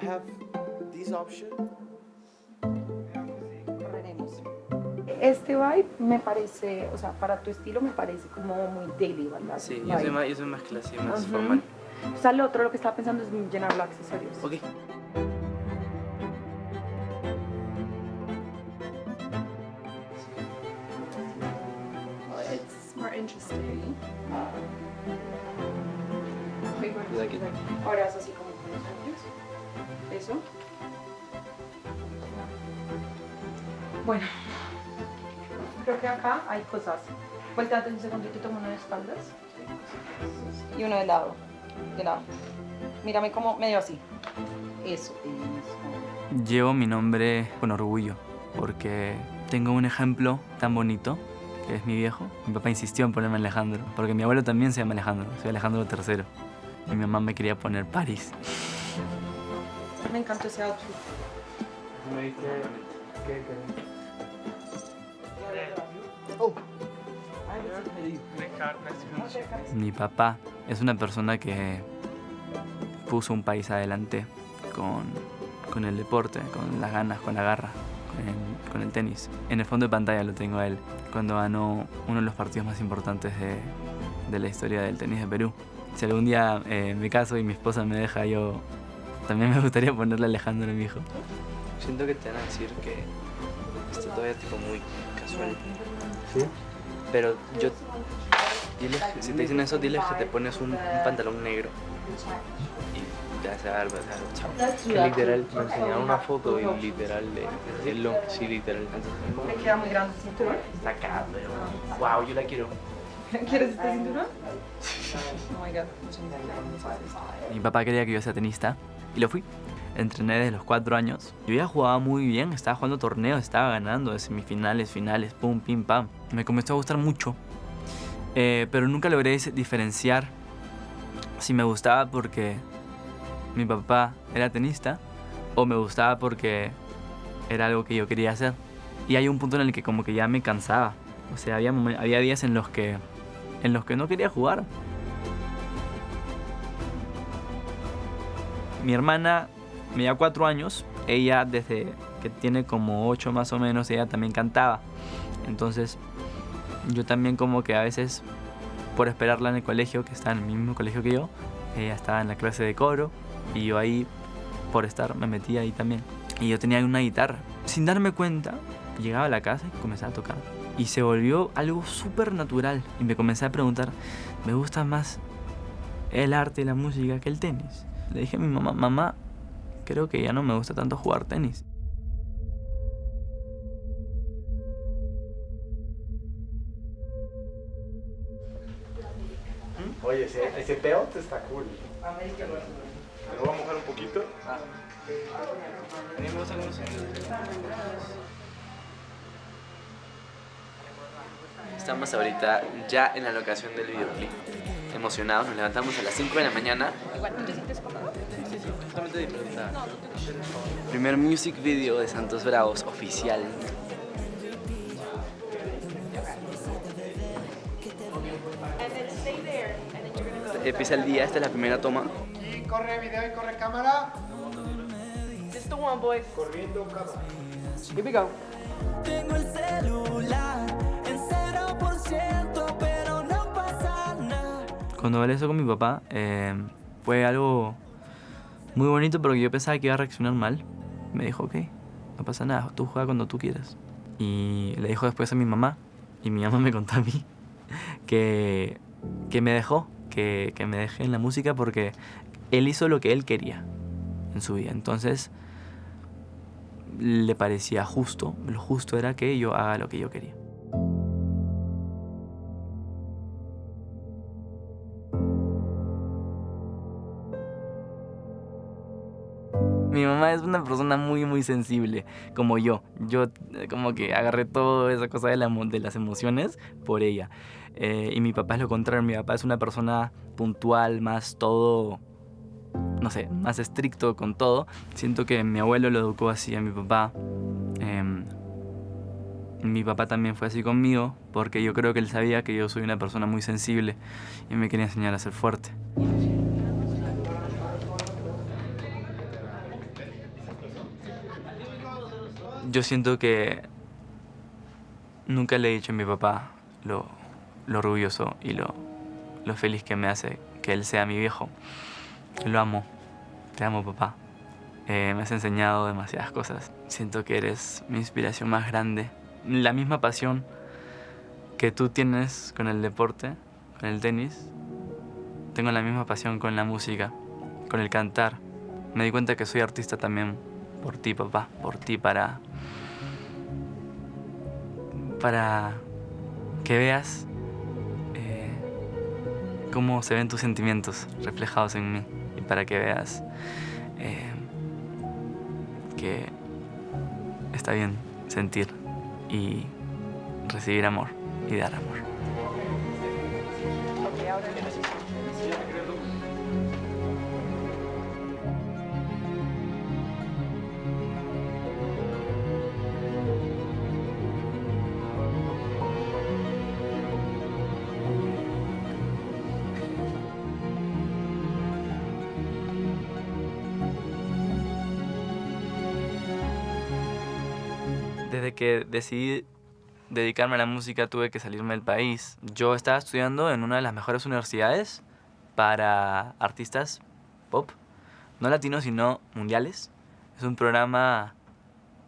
I have these options. Correremos. Este vibe me parece, o sea, para tu estilo me parece como muy daily, ¿verdad? Sí, Vibe. yo soy más clásico, más Ujú. formal. O sea, lo otro, lo que estaba pensando es llenarlo de accesorios. Ok. Oh, it's more interesting. You like it? Ahora es así como con los ojos. Eso. Bueno, creo que acá hay cosas. Vuelta un segundo y te tomo uno de espaldas. Y uno de lado. De lado. Mírame como medio así. Eso. Llevo mi nombre con orgullo porque tengo un ejemplo tan bonito que es mi viejo. Mi papá insistió en ponerme Alejandro porque mi abuelo también se llama Alejandro, soy Alejandro III. Y mi mamá me quería poner Paris. Me encantó ese outfit. Me dice que Mi papá es una persona que puso un país adelante con el deporte, con las ganas, con la garra, con el tenis. En el fondo de pantalla lo tengo a él, cuando ganó uno de los partidos más importantes de la historia del tenis de Perú. Si algún día me caso y mi esposa me deja, yo también me gustaría ponerle Alejandro a mi hijo. Siento que te van a decir que está todavía tipo muy casual. ¿Sí? Pero yo... si te dicen eso, diles que te pones un pantalón negro. Y te vas a dar, chao. Que literal me enseñaron una foto y literal de lo sí literal. Me queda muy grande el cinturón. Está acá, pero wow, yo la quiero. ¿Quieres este cinturón? Oh my god. Mi papá quería que yo sea tenista y lo fui. Entrené desde los 4 años. Yo ya jugaba muy bien, estaba jugando torneos, estaba ganando de semifinales, finales, pum, pim, pam. Me comenzó a gustar mucho, pero nunca logré diferenciar si me gustaba porque mi papá era tenista o me gustaba porque era algo que yo quería hacer. Y hay un punto en el que como que ya me cansaba. O sea, había días en los que no quería jugar. Mi hermana me lleva 4 años. Ella desde que tiene como 8 más o menos, ella también cantaba. Entonces yo también como que a veces por esperarla en el colegio, que está en el mismo colegio que yo, ella estaba en la clase de coro y yo ahí por estar me metía ahí también. Y yo tenía una guitarra. Sin darme cuenta, llegaba a la casa y comenzaba a tocar. Y se volvió algo súper natural. Y me comencé a preguntar, ¿me gusta más el arte y la música que el tenis? Le dije a mi mamá, mamá, creo que ya no me gusta tanto jugar tenis. Oye, ese peote está cool. ¿Me lo voy a mojar un poquito? A mí me gusta cómo se... Estamos ahorita ya en la locación del videoclip. Emocionados, nos levantamos a las 5 de la mañana. Igual, ¿tú te sientes cómodo? Sí, justamente diferente. Primer music video de Santos Bravos, oficial. Empieza el día, esta es la primera toma. Y corre video y corre cámara. Just the one, boys. Corriendo cámara. Here we go. Tengo el celular en 0%, pero no pasa nada. Cuando hablé eso con mi papá, fue algo muy bonito, pero yo pensaba que iba a reaccionar mal. Me dijo, ok, no pasa nada, tú juega cuando tú quieras. Y le dijo después a mi mamá, y mi mamá me contó a mí, que me dejó, que me dejé en la música porque él hizo lo que él quería en su vida. Entonces le parecía justo, lo justo era que yo haga lo que yo quería. Mi mamá es una persona muy, muy sensible, como yo. Yo como que agarré toda esa cosa de las emociones por ella. Y mi papá es lo contrario. Mi papá es una persona puntual, más todo, no sé, más estricto con todo. Siento que mi abuelo lo educó así a mi papá. Mi papá también fue así conmigo, porque yo creo que él sabía que yo soy una persona muy sensible y me quería enseñar a ser fuerte. yo siento que nunca le he dicho a mi papá lo orgulloso y lo feliz que me hace que él sea mi viejo. Lo amo. Te amo, papá. Me has enseñado demasiadas cosas. Siento que eres mi inspiración más grande. La misma pasión que tú tienes con el deporte, con el tenis, tengo la misma pasión con la música, con el cantar. Me di cuenta que soy artista también por ti, papá. Por ti, para que veas cómo se ven tus sentimientos reflejados en mí. Y para que veas que está bien sentir y recibir amor y dar amor. Ok, ahora Desde que decidí dedicarme a la música tuve que salirme del país. Yo estaba estudiando en una de las mejores universidades para artistas pop, no latinos sino mundiales. Es un programa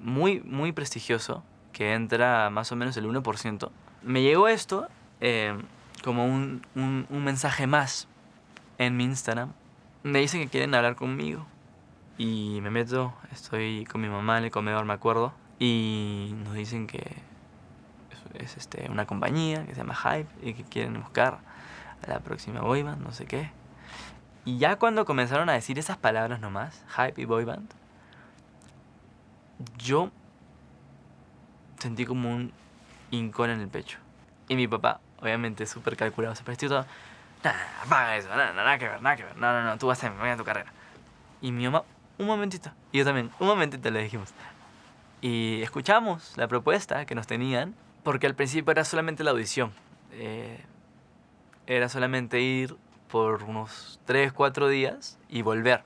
muy, muy prestigioso que entra más o menos el 1%. Me llegó esto como un mensaje más en mi Instagram. Me dicen que quieren hablar conmigo y me meto, estoy con mi mamá en el comedor, me acuerdo. Y nos dicen que es una compañía que se llama Hype y que quieren buscar a la próxima boyband, no sé qué. Y ya cuando comenzaron a decir esas palabras nomás, Hype y boyband, yo sentí como un hincón en el pecho. Y mi papá, obviamente súper calculado, se prestió todo. Apaga eso, nada que ver, no, tú vas a tu carrera. Y mi mamá, un momentito. Y yo también, un momentito le dijimos. Y escuchamos la propuesta que nos tenían, porque al principio era solamente la audición. Era solamente ir por unos 3, 4 días y volver.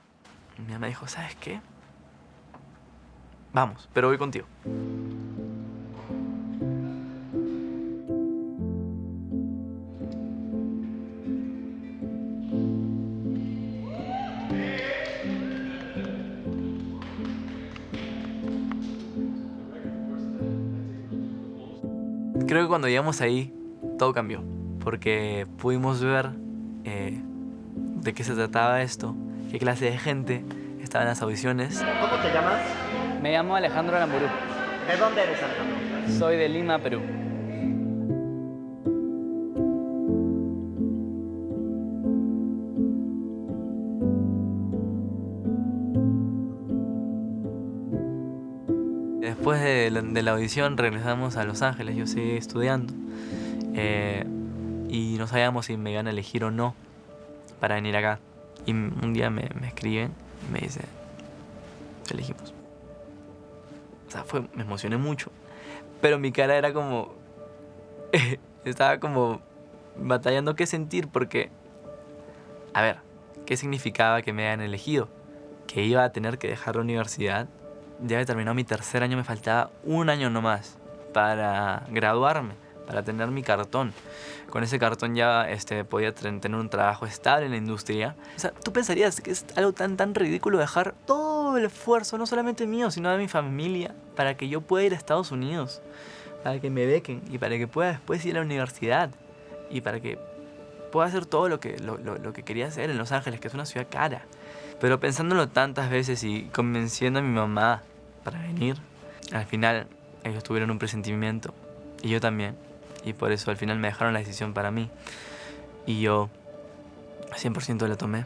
Mi mamá dijo, ¿sabes qué? Vamos, pero voy contigo. Creo que cuando llegamos ahí, todo cambió. Porque pudimos ver de qué se trataba esto, qué clase de gente estaba en las audiciones. ¿Cómo te llamas? Me llamo Alejandro Aramburú. ¿De dónde eres, Alejandro? Soy de Lima, Perú. Después de la audición regresamos a Los Ángeles, yo seguí estudiando y no sabíamos si me iban a elegir o no para venir acá. Y un día me escriben y me dicen, te elegimos. O sea, me emocioné mucho, pero mi cara era como, estaba como batallando qué sentir porque, a ver, ¿qué significaba que me hayan elegido? Que iba a tener que dejar la universidad. Ya había terminado mi 3er año, me faltaba un año nomás para graduarme, para tener mi cartón. Con ese cartón ya podía tener un trabajo estable en la industria. O sea, tú pensarías que es algo tan ridículo dejar todo el esfuerzo, no solamente mío, sino de mi familia, para que yo pueda ir a Estados Unidos, para que me bequen y para que pueda después ir a la universidad y para que pueda hacer todo lo que quería hacer en Los Ángeles, que es una ciudad cara. Pero pensándolo tantas veces y convenciendo a mi mamá para venir, al final ellos tuvieron un presentimiento y yo también. Y por eso al final me dejaron la decisión para mí. Y yo 100% la tomé.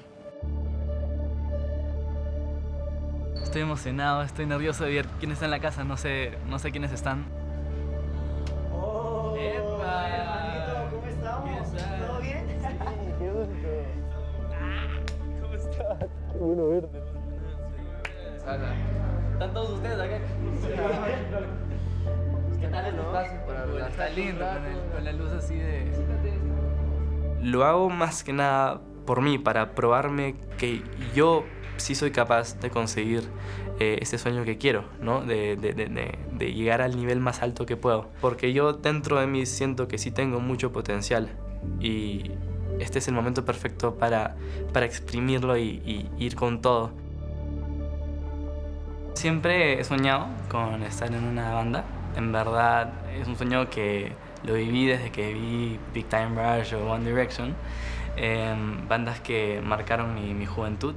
Estoy emocionado, estoy nervioso de ver quién está en la casa. No sé quiénes están. ¡Oh! ¡Epa! Hermanito, ¿cómo estamos? ¿Todo bien? Sí, qué gusto. ¿Cómo estás? Qué bueno verte. ¿Están todos ustedes acá? ¿Qué tal este espacio? Está lindo con la luz así de... Lo hago más que nada por mí, para probarme que yo sí soy capaz de conseguir ese sueño que quiero, ¿no? De llegar al nivel más alto que puedo. Porque yo dentro de mí siento que sí tengo mucho potencial y este es el momento perfecto para exprimirlo y ir con todo. Siempre he soñado con estar en una banda. En verdad es un sueño que lo viví desde que vi Big Time Rush o One Direction, bandas que marcaron mi juventud.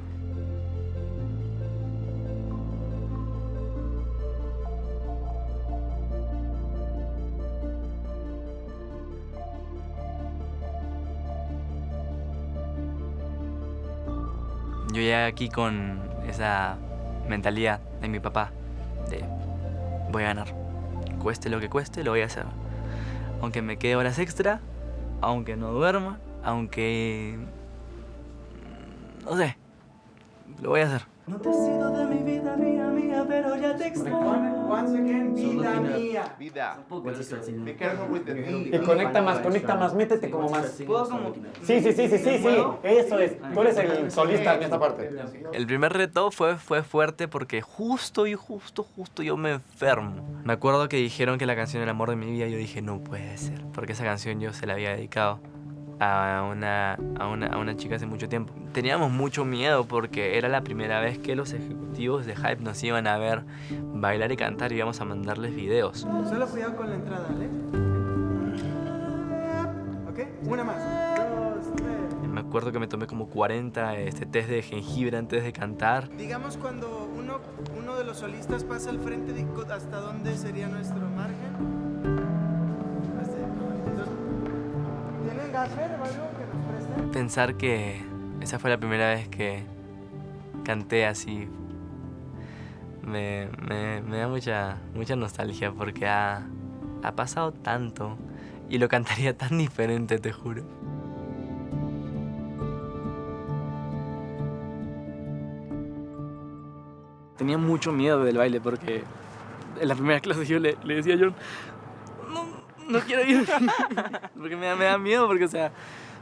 Yo llegué aquí con esa mentalidad de mi papá, de voy a ganar, cueste lo que cueste, lo voy a hacer. Aunque me quede horas extra, aunque no duerma, aunque... no sé, lo voy a hacer. No te has sido de mi vida, mía, pero ya te extraño. Once again, vida mía. Vida. Be careful with the D. Y conecta más, métete como más. ¿Puedo como...? Sí, eso es. Tú eres el solista en esta parte. El primer reto fue fuerte porque justo yo me enfermo. Me acuerdo que dijeron que la canción El amor de mi vida, y yo dije, no puede ser, porque esa canción yo se la había dedicado a una chica hace mucho tiempo. Teníamos mucho miedo porque era la primera vez que los ejecutivos de Hype nos iban a ver bailar y cantar y íbamos a mandarles videos. Solo cuidado con la entrada, ¿vale? ¿Ok? Una más. 2, 3. Me acuerdo que me tomé como 40 test de jengibre antes de cantar. Digamos cuando uno de los solistas pasa al frente, ¿hasta dónde sería nuestro margen? ¿Tienen gaffer o algo que nos presten? Pensar que esa fue la primera vez que canté así me da mucha nostalgia porque ha pasado tanto y lo cantaría tan diferente, te juro. Tenía mucho miedo del baile porque en la primera clase yo le decía a John, no quiero ir, porque me da miedo, porque o sea,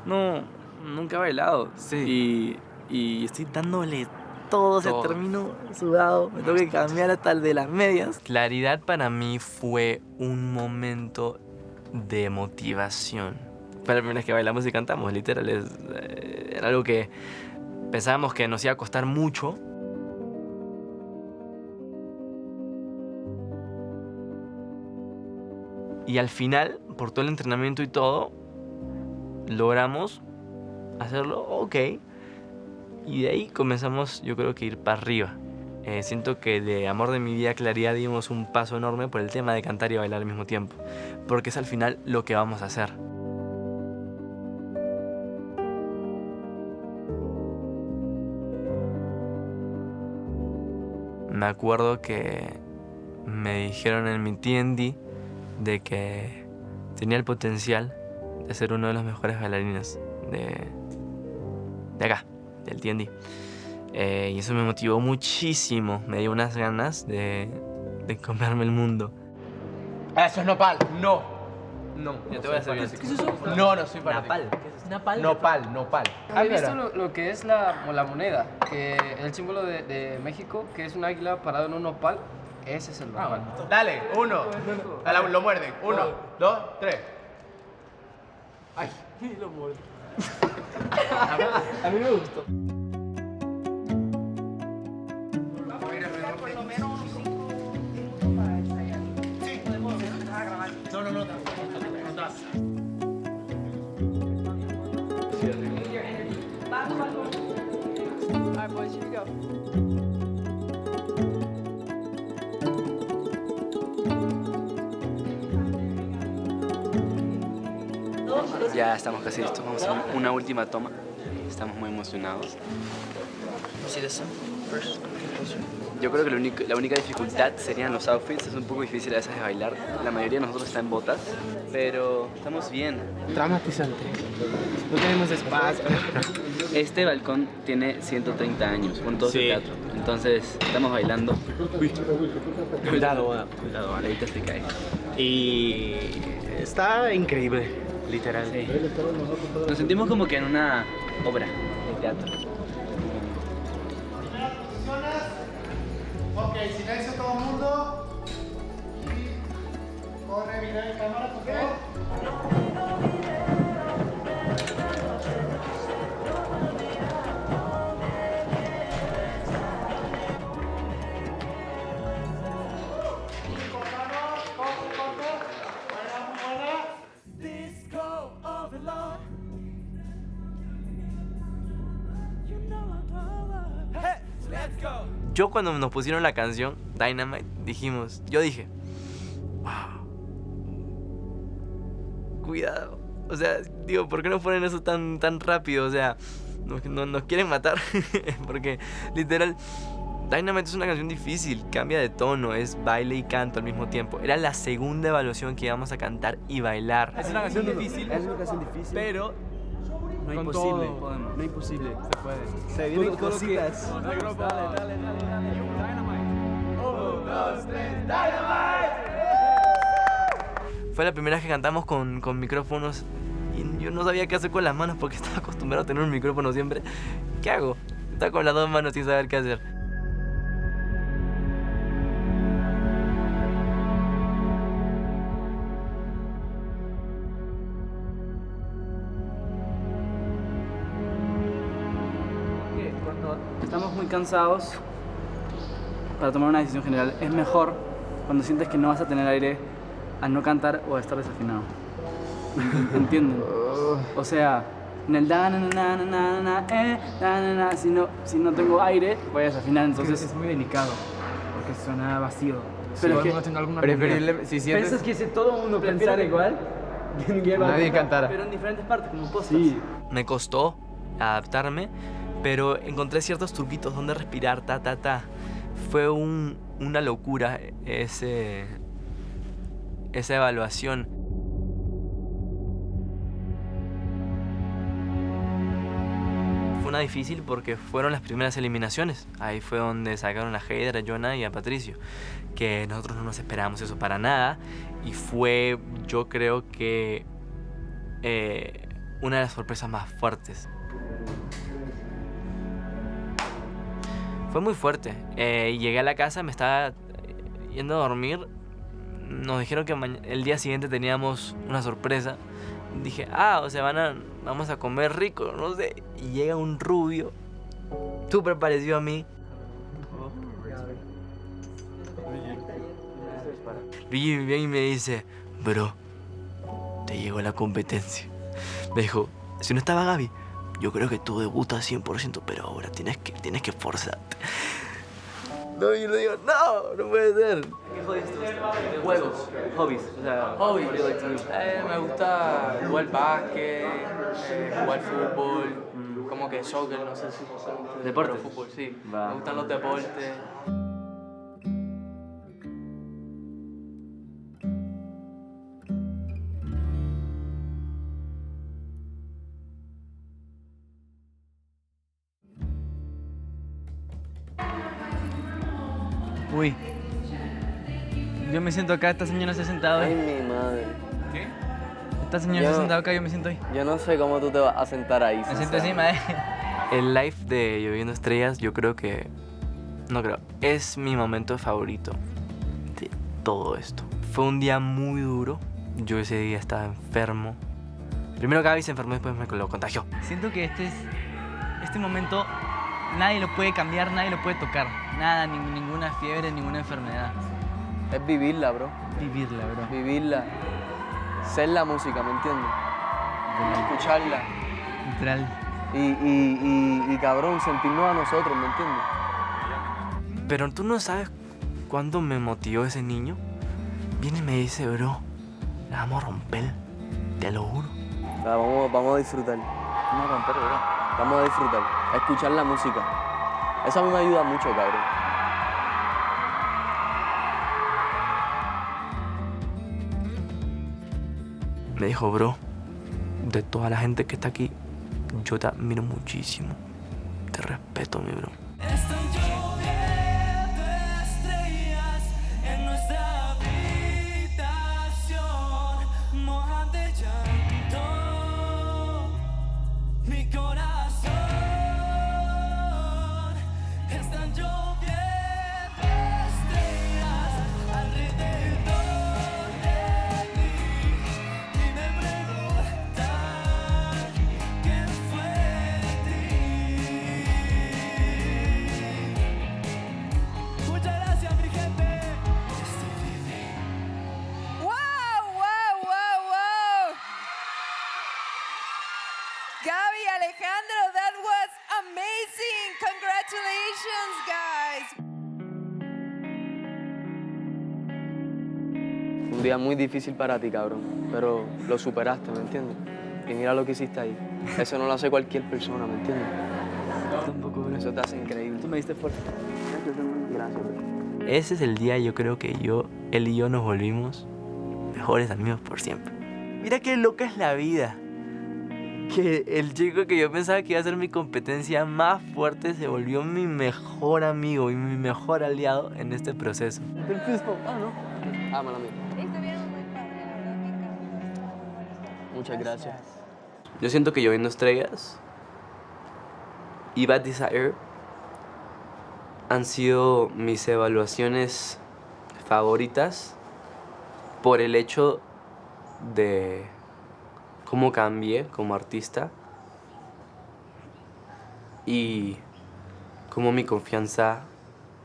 nunca he bailado. Sí. Y estoy dándole todo, o sea, termino sudado, me tengo que cambiar hasta el de las medias. Claridad para mí fue un momento de motivación. Fue la primera vez que bailamos y cantamos, literal, era algo que pensábamos que nos iba a costar mucho. Y al final, por todo el entrenamiento y todo, logramos hacerlo ok. Y de ahí comenzamos, yo creo que ir para arriba. Siento que de Amor de mi vida, Claridad dimos un paso enorme por el tema de cantar y bailar al mismo tiempo. Porque es al final lo que vamos a hacer. Me acuerdo que me dijeron en mi TND de que tenía el potencial de ser uno de los mejores bailarines de acá, del TND. Y eso me motivó muchísimo, me dio unas ganas de comerme el mundo. Eso es nopal. No. Ya te voy a hacer bien. ¿Qué es eso? No soy fanático. Napal. ¿Qué es ¿Napal? Nopal. ¿Has visto lo que es la moneda? Que el símbolo de México, que es un águila parado en un nopal. Ese es el nopal. Dale, 1. Lo muerden. 1, 2, 3. Ay, Lo muerde. A mí me gustó. Alright, boys, here we go. Ya estamos casi listos, vamos a hacer una última toma. Estamos muy emocionados. See the sun first? Yo creo que la única dificultad serían los outfits. Es un poco difícil a veces de bailar. La mayoría de nosotros está en botas, pero estamos bien. Dramatizante. No tenemos espacio. Este balcón tiene 130 años, con todo su teatro. Entonces, estamos bailando. Uy. Cuidado, ahorita se cae. Y está increíble, literal. Sí. Nos sentimos como que en una obra de teatro. posicionas. Ok, silencio todo el mundo. Y corre video de cámara, por favor. Disco overload. Hey, let's go. Yo cuando nos pusieron la canción Dynamite, yo dije, wow, cuidado. O sea, digo, ¿por qué no ponen eso tan rápido? O sea, nos quieren matar. Porque literal, Dynamite es una canción difícil, cambia de tono, es baile y canto al mismo tiempo. Era la segunda evaluación que íbamos a cantar y bailar. Es una canción difícil. Es una canción difícil. Pero no con imposible. todo podemos. No imposible. Se puede. Se vienen cositas. Dale. 1, 2, 3, Dynamite. Fue la primera vez que cantamos con micrófonos y yo no sabía qué hacer con las manos porque estaba acostumbrado a tener un micrófono siempre. ¿Qué hago? Estaba con las dos manos sin saber qué hacer. Cuando estamos muy cansados, para tomar una decisión general, es mejor cuando sientes que no vas a tener aire a no cantar o a estar desafinado. ¿Entienden? O sea, en el da na na na na na na na, si no tengo aire, voy a desafinar, entonces es muy delicado porque suena vacío. Pero es que Preferible, si sientes... ¿Piensas que si todo el mundo pensara igual? Nadie cantara. Pero en diferentes partes, como postas. Sí. Me costó adaptarme, pero encontré ciertos truquitos donde respirar, ta. Fue una locura esa evaluación. Fue una difícil porque fueron las primeras eliminaciones. Ahí fue donde sacaron a Heider, a Jonah y a Patricio. Que nosotros no nos esperábamos eso para nada. Y fue, yo creo que, una de las sorpresas más fuertes. Fue muy fuerte. Llegué a la casa, me estaba yendo a dormir. Nos dijeron que el día siguiente teníamos una sorpresa. Dije, o sea, vamos a comer rico, no sé. Y llega un rubio, súper parecido a mí. Viene y me dice, bro, te llegó la competencia. Me dijo, si no estaba Gaby, yo creo que tú debutas 100%, pero ahora tienes que esforzarte. No, yo le digo, no puede ser. ¿Qué hobbies te gustan? Juegos, hobbies. O sea, Hobbies. Me gusta jugar básquet, jugar fútbol, como que soccer, no sé si son ¿Deportes? pero fútbol, sí. Va. Me gustan los deportes. Uy. Yo me siento acá, esta señora se ha sentado Ay, ahí. mi madre. ¿Qué? Esta señora se ha sentado acá, yo me siento ahí. Yo no sé cómo tú te vas a sentar ahí. Me siento encima, El live de Lloviendo Estrellas, yo creo que... No creo. Es mi momento favorito de todo esto. Fue un día muy duro. Yo ese día estaba enfermo. Primero Gaby se enfermó, después me lo contagió. Siento que este momento nadie lo puede cambiar, nadie lo puede tocar. Nada, ninguna fiebre, ninguna enfermedad. Es vivirla, bro. Vivirla, bro. Vivirla. Ser la música, ¿me entiendes? Escucharla. Literal. Y cabrón, sentirnos a nosotros, ¿me entiendes? Pero tú no sabes cuándo me motivó ese niño. Viene y me dice, bro, la vamos a romper, te lo juro. O sea, vamos a disfrutar. Vamos a romper, bro. Vamos a disfrutar. A escuchar la música. Eso a mí me ayuda mucho, cabrón. Me dijo, bro, de toda la gente que está aquí, yo te admiro muchísimo. Te respeto, mi bro. Están lloviendo estrellas en nuestra habitación, mojan de llanto mi corazón. Están lloviendo Alejandro. That was amazing. Congratulations, guys. Un día muy difícil para ti, cabrón, pero lo superaste, ¿me entiendes? Y mira lo que hiciste ahí. Eso no lo hace cualquier persona, ¿me entiendes? Tampoco, bro. Eso te hace increíble. Tú me diste fuerte. Gracias, bro. Ese es el día, yo creo que él y yo nos volvimos mejores amigos por siempre. Mira qué loca es la vida. Que el chico que yo pensaba que iba a ser mi competencia más fuerte se volvió mi mejor amigo y mi mejor aliado en este proceso. Del fistbump. Ah, no. Ah, mala mía. Muchas gracias. Yo siento que Lloviendo Estrellas y Bad Desire han sido mis evaluaciones favoritas por el hecho de cómo cambié como artista y cómo mi confianza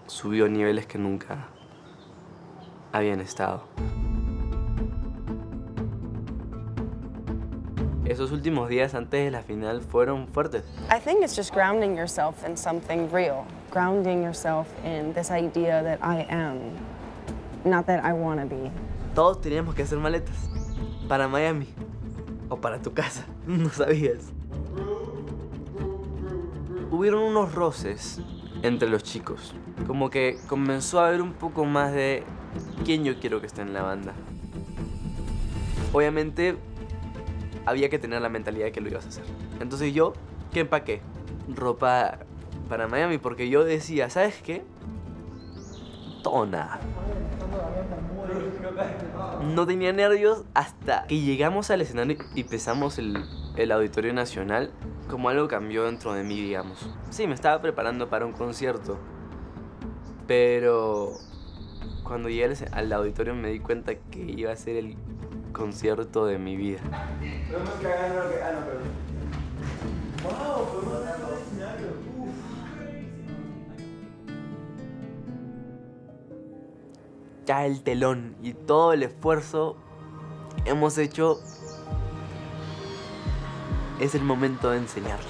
subió a niveles que nunca habían estado. Esos últimos días antes de la final fueron fuertes. I think it's just grounding yourself in something real. Grounding yourself in this idea that I am, not that I want to be. Todos teníamos que hacer maletas para Miami o para tu casa, no sabías. Hubieron unos roces entre los chicos, como que comenzó a haber un poco más de quién yo quiero que esté en la banda. Obviamente había que tener la mentalidad de que lo ibas a hacer. Entonces yo, ¿qué empaqué? Ropa para Miami, porque yo decía, ¿sabes qué? Todo nada. No tenía nervios hasta que llegamos al escenario y pisamos el Auditorio Nacional. Como algo cambió dentro de mí, digamos. Sí, me estaba preparando para un concierto, pero cuando llegué al auditorio me di cuenta que iba a ser el concierto de mi vida. Podemos que hagan lo que... Ah, no, perdón. Wow, podemos hacer el escenario. Ya el telón y todo el esfuerzo hemos hecho, es el momento de enseñarlo.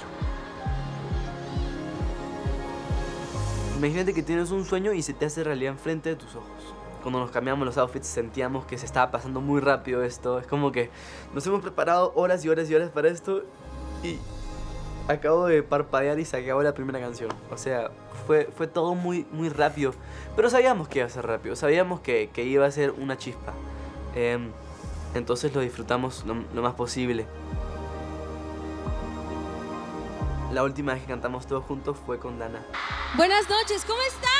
Imagínate que tienes un sueño y se te hace realidad enfrente de tus ojos. Cuando nos cambiamos los outfits sentíamos que se estaba pasando muy rápido esto. Es como que nos hemos preparado horas y horas y horas para esto y acabo de parpadear y se acabó la primera canción. O sea, fue todo muy, muy rápido. Pero sabíamos que iba a ser rápido, sabíamos que iba a ser una chispa. Entonces lo disfrutamos lo más posible. La última vez que cantamos todos juntos fue con Dana. Buenas noches, ¿cómo están?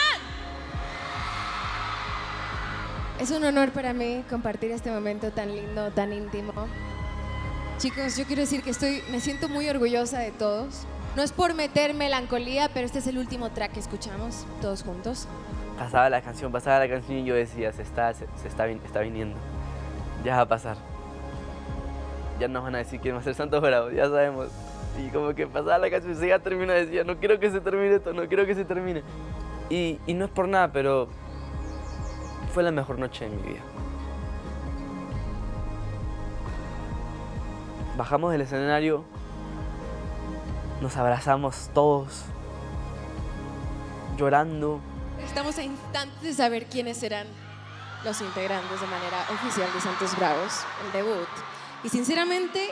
Es un honor para mí compartir este momento tan lindo, tan íntimo. Chicos, yo quiero decir que me siento muy orgullosa de todos. No es por meter melancolía, pero este es el último track que escuchamos todos juntos. Pasaba la canción y yo decía, está viniendo. Ya va a pasar. Ya nos van a decir quién va a ser Santos Bravos, ya sabemos. Y como que pasaba la canción y se ya termina, decía, no quiero que se termine esto, no quiero que se termine. Y no es por nada, pero fue la mejor noche de mi vida. Bajamos del escenario, nos abrazamos todos, llorando. Estamos a instantes de saber quiénes serán los integrantes de manera oficial de Santos Bravos, el debut. Y sinceramente,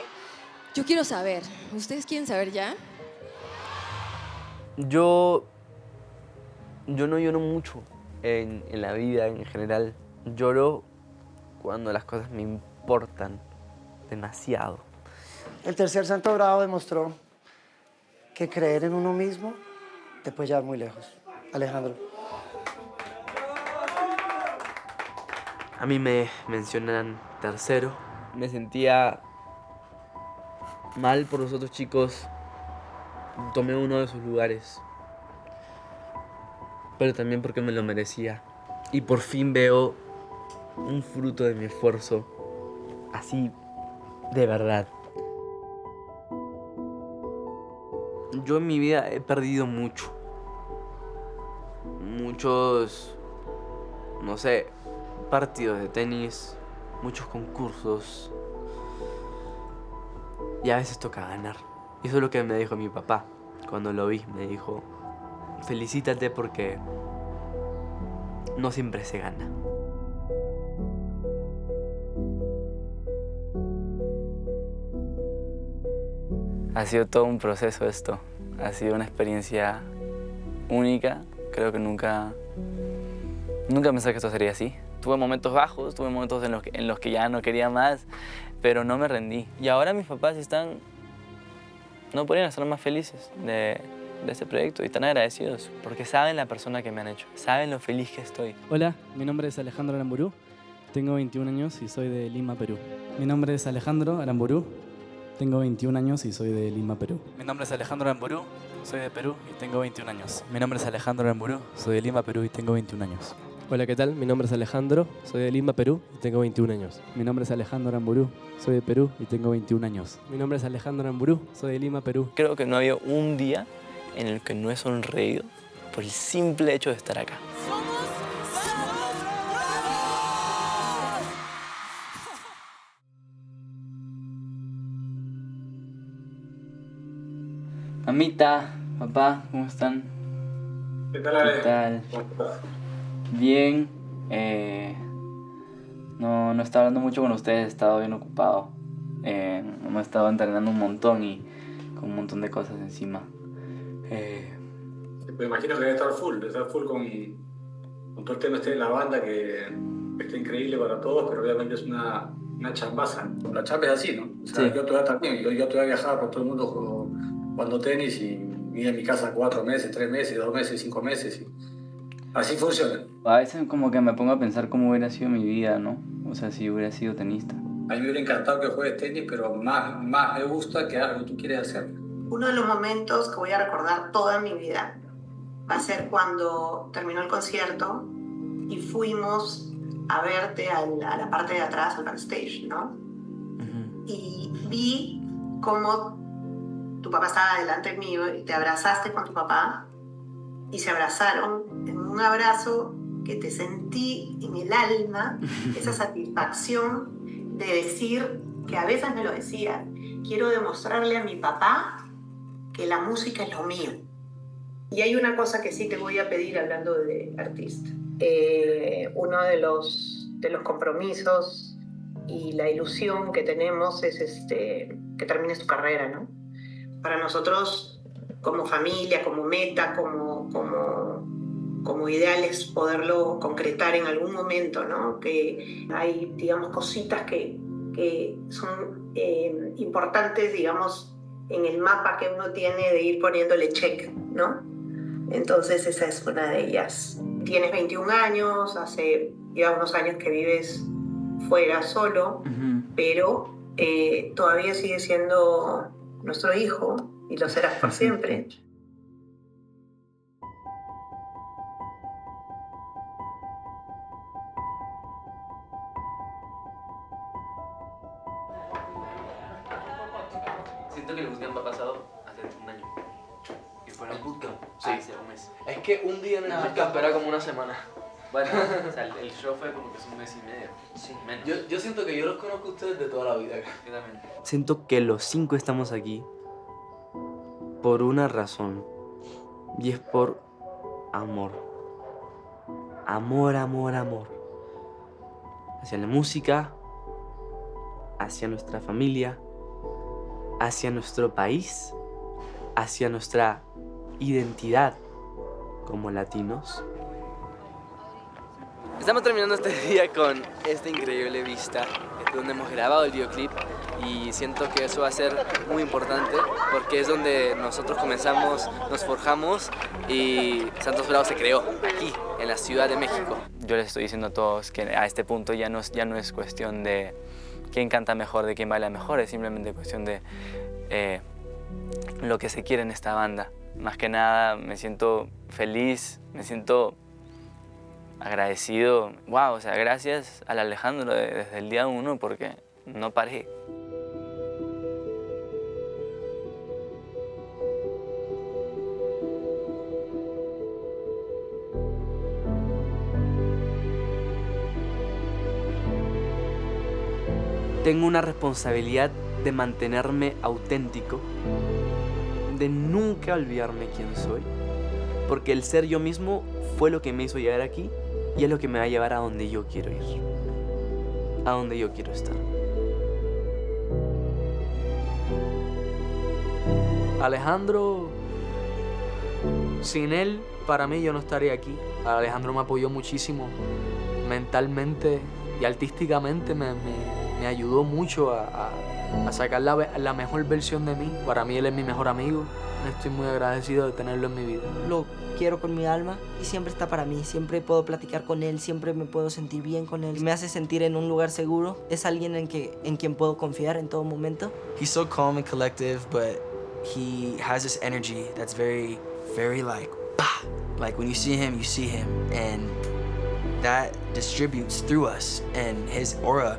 yo quiero saber, ¿ustedes quieren saber ya? Yo no lloro mucho en la vida en general. Lloro cuando las cosas me importan demasiado. El tercer Santo Bravo demostró que creer en uno mismo te puede llevar muy lejos. Alejandro. A mí me mencionan tercero. Me sentía mal por los otros chicos. Tomé uno de sus lugares. Pero también porque me lo merecía. Y por fin veo un fruto de mi esfuerzo. Así, de verdad. Yo en mi vida he perdido mucho. Muchos, no sé, partidos de tenis, muchos concursos. Y a veces toca ganar. Y eso es lo que me dijo mi papá cuando lo vi. Me dijo, felicítate porque no siempre se gana. Ha sido todo un proceso esto. Ha sido una experiencia única. Creo que nunca pensé que esto sería así. Tuve momentos bajos, tuve momentos en los que ya no quería más, pero no me rendí. Y ahora mis papás no podrían estar más felices de este proyecto y tan agradecidos, porque saben la persona que me han hecho, saben lo feliz que estoy. Hola, mi nombre es Alejandro Aramburú, tengo 21 años y soy de Lima, Perú. Mi nombre es Alejandro Aramburú, tengo 21 años y soy de Lima, Perú. Mi nombre es Alejandro Aramburú, soy de Perú y tengo 21 años. Mi nombre es Alejandro Aramburú, soy de Lima, Perú y tengo 21 años. Hola, ¿qué tal? Mi nombre es Alejandro, soy de Lima, Perú y tengo 21 años. Mi nombre es Alejandro Aramburú, soy de Perú y tengo 21 años. Mi nombre es Alejandro Aramburú, soy de Lima, Perú. Creo que no había un día en el que no he sonreído por el simple hecho de estar acá. Mamita, papá, ¿cómo están? ¿Qué tal, Ale? ¿Qué tal? Bien. No he estado hablando mucho con ustedes, he estado bien ocupado. Me he estado entrenando un montón y con un montón de cosas encima. Me imagino que debe estar full con todo el tema de la banda que está increíble para todos, pero obviamente es una chambaza. La chamba es así, ¿no? O sea, sí. Yo todavía también, yo todavía viajaba por todo el mundo jugando tenis y vine a mi casa 4 meses, 3 meses, 2 meses, 5 meses. Y así funciona. A veces como que me pongo a pensar cómo hubiera sido mi vida, ¿no? O sea, si hubiera sido tenista. A mí me hubiera encantado que juegues tenis, pero más me gusta que hagas lo que tú quieres hacer. Uno de los momentos que voy a recordar toda mi vida va a ser cuando terminó el concierto y fuimos a verte a la parte de atrás, al backstage, ¿no? Y vi cómo tu papá estaba delante mío y te abrazaste con tu papá y se abrazaron en un abrazo que te sentí en el alma, esa satisfacción de decir, que a veces me lo decía, quiero demostrarle a mi papá que la música es lo mío. Y hay una cosa que sí te voy a pedir hablando de artista. Uno de los compromisos y la ilusión que tenemos es que termines tu carrera, ¿no? Para nosotros, como familia, como meta, como ideales, poderlo concretar en algún momento, ¿no? Que hay, digamos, cositas que son importantes, digamos, en el mapa que uno tiene de ir poniéndole check, ¿no? Entonces esa es una de ellas. Tienes 21 años, lleva unos años que vives fuera solo, pero todavía sigue siendo nuestro hijo y lo serás por siempre. Siento que el bootcamp ha pasado hace un año. ¿Y fue el bootcamp? Sí, hace un mes. Es que un día en el bootcamp era como una semana. Bueno, o sea, el show fue como que es un mes y medio. Sí, menos. Yo siento que yo los conozco a ustedes de toda la vida. Yo también. Siento que los 5 estamos aquí por una razón. Y es por amor. Amor, amor, amor. Hacia la música, hacia nuestra familia, hacia nuestro país, hacia nuestra identidad como latinos. Estamos terminando este día con esta increíble vista donde hemos grabado el videoclip y siento que eso va a ser muy importante porque es donde nosotros comenzamos, nos forjamos y Santos Bravo se creó aquí, en la Ciudad de México. Yo les estoy diciendo a todos que a este punto ya no es cuestión de quién canta mejor, de quién baila mejor, es simplemente cuestión de lo que se quiere en esta banda. Más que nada me siento feliz, me siento agradecido. Wow, o sea, gracias al Alejandro desde el día 1 porque no paré. Tengo una responsabilidad de mantenerme auténtico de nunca olvidarme quién soy, porque el ser yo mismo fue lo que me hizo llegar aquí y es lo que me va a llevar a donde yo quiero ir, a donde yo quiero estar. Alejandro, sin él, para mí yo no estaría aquí. Alejandro me apoyó muchísimo mentalmente y artísticamente, me ayudó mucho a sacar la mejor versión de mí. Para mí él es mi mejor amigo. Estoy muy agradecido de tenerlo en mi vida. Lo quiero con mi alma y siempre está para mí. Siempre puedo platicar con él, siempre me puedo sentir bien con él. Me hace sentir en un lugar seguro. Es alguien en quien puedo confiar en todo momento. He's so calm and collective, but he has this energy that's very, very like, bah! Like when you see him, and that distributes through us, and his aura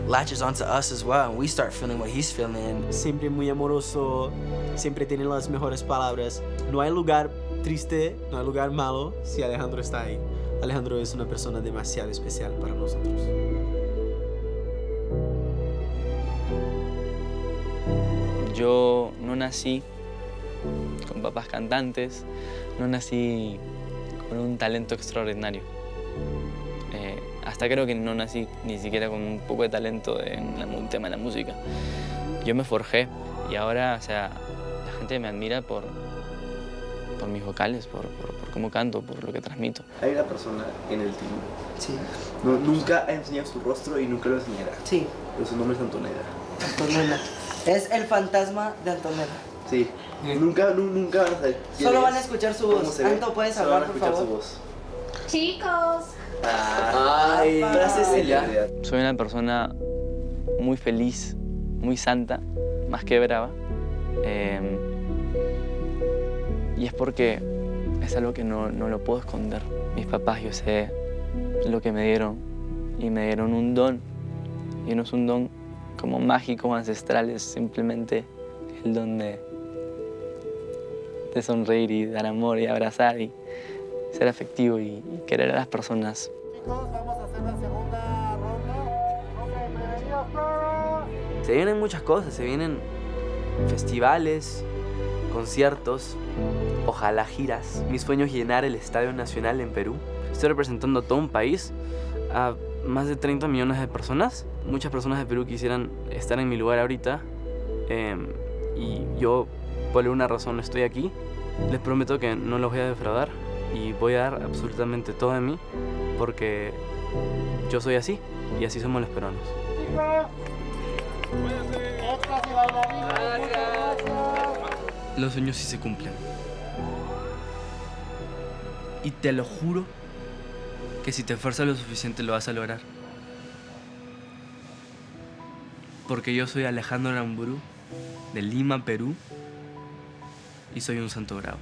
latches onto us as well, and we start feeling what he's feeling. Siempre muy amoroso, siempre tiene las mejores palabras. No hay lugar triste, no hay lugar malo si Alejandro está ahí. Alejandro es una persona demasiado especial para nosotros. Yo no nací con papás cantantes, no nací con un talento extraordinario. Hasta creo que no nací ni siquiera con un poco de talento en el tema de la música. Yo me forjé y ahora, o sea, la gente me admira por mis vocales, por cómo canto, por lo que transmito. Hay una persona en el team. Sí. Nunca ha enseñado su rostro y nunca lo enseñará. Sí. Pero su nombre es Antonella. Antonella. Es el fantasma de Antonella. Sí. Nunca van a saber quién Solo es, van a escuchar su cómo voz. se ve, Anto, ¿puedes solo hablar, van a por escuchar favor? su voz. Chicos. Ay, frases ella. Soy una persona muy feliz, muy santa, más que brava. Y es porque es algo que no lo puedo esconder. Mis papás, yo sé lo que me dieron. Y me dieron un don. Y no es un don como mágico o ancestral, es simplemente el don de sonreír y dar amor y abrazar y ser afectivo y querer a las personas. Chicos, vamos a hacer la segunda ronda. Bienvenidos todos. Se vienen muchas cosas, se vienen festivales, conciertos, ojalá giras. Mi sueño es llenar el Estadio Nacional en Perú. Estoy representando a todo un país, a más de 30 millones de personas. Muchas personas de Perú quisieran estar en mi lugar ahorita y yo, por alguna razón, estoy aquí. Les prometo que no los voy a defraudar y voy a dar absolutamente todo de mí porque yo soy así y así somos los peruanos. Extras y bailarines. Gracias. Los sueños sí se cumplen. Y te lo juro que si te esfuerzas lo suficiente lo vas a lograr. Porque yo soy Alejandro Aramburu, de Lima, Perú, y soy un santo bravo.